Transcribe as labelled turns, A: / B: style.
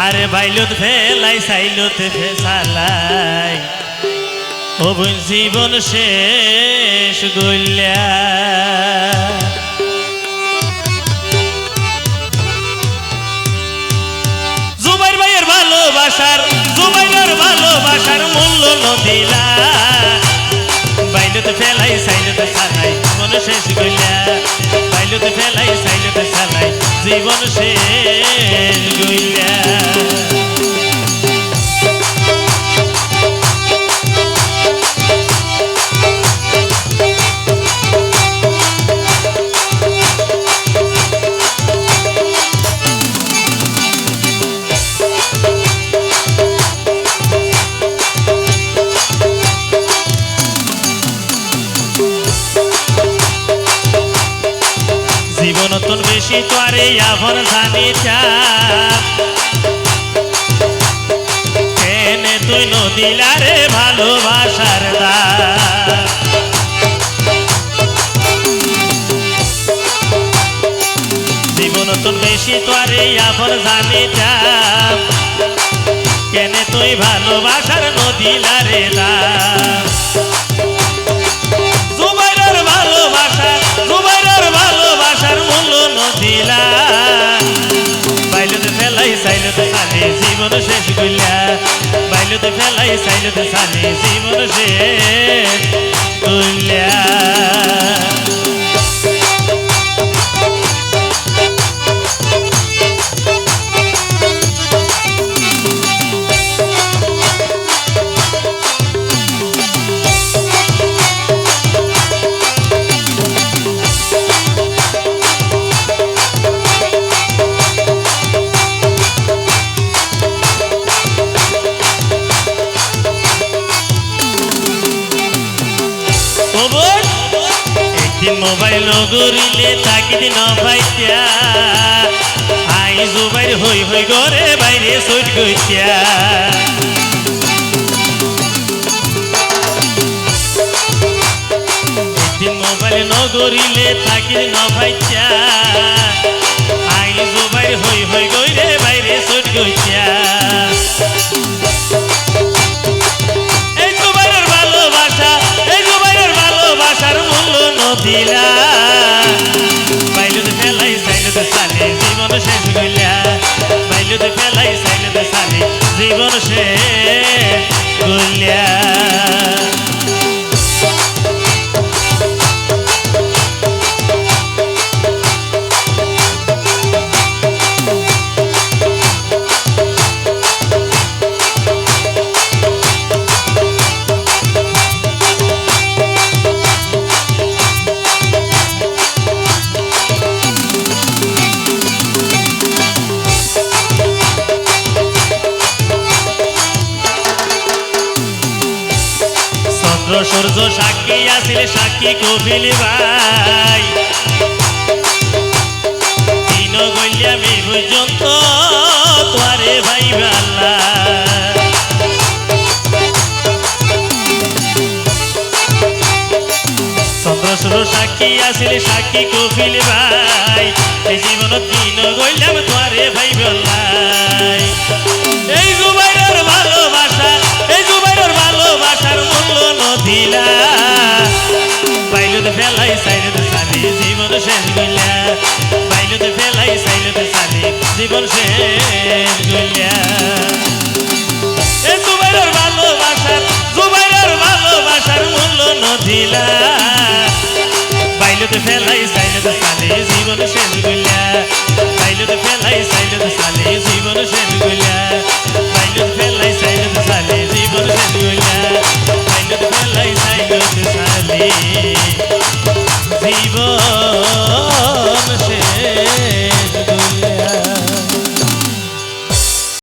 A: আরে বাইলত ফেলাই সাইলত ফেসালাই ও বোন জীবন শেষ গইলা জুবাইর ভাইয়ের ভালোবাসার মূল্য নদিলা বাইলত ফেলাই সাইলত সালাই জীবন শেষ গইলা বাইলত ফেলাই সাইলত সালাই জীবন শেষ গইলা জীবন তোর বেশি তোরে এখন জানি কেনে তুই নদিলা রে ভালোবাসার দাম জীবন তোর বেশি তোরে এখন জানি কেনে তুই ভালোবাসার নদিলা রে দাম বাইলত ফেলাই সাইলত সালে জীবন শেষ গইলা বাইলত ফেলাই সাইলত সালে জীবন শেষ গইলা মোবাইল গরিলে তাকি দিন পাইতা আই জুবাইর হই হই ঘরে বাইরে সইট গইতা একদিন মোবাইল নগরিলে তাকি দিন পাইতা আই জুবাইর হই হই ঘরে বাইরে সইট গইতা দিলা বাইলত ফেলাই সাইলত সালে জীবন শেষ গইলা বাইলত ফেলাই সাইলত সালে জীবন শেষ গইলা সূর্য সাক্ষী আসিলে সাক্ষী কপিল ভাই দিন গইলা মে পর্যন্ত তোরে ভাই ভাল্লা চন্দ্র সূর্য সাক্ষী আসিলে সাক্ষী কপিল ভাই এই জীবন দিন গইলাম তোরে ভাই ভাল্লাই এই জুবাইরের ভালোবাসার মূল্য নদিলা বাইলত ফেলাই সাইলত সালে জীবন শেষ গইলা বাইলত ফেলাই সাইলত সালে জীবন শেষ গইলা এই জুবাইরের ভালোবাসার মূল্য নদিলা বাইলত ফেলাই সাইলত সালে জীবন শেষ গইলা বাইলত ফেলাই সাইলত সালে জীবন শেষ গইলা বাইলত ফেলাই সাইলত সালে জীবন শেষ গইলা বাইলত ফেলাই সাইলত সালে জীবন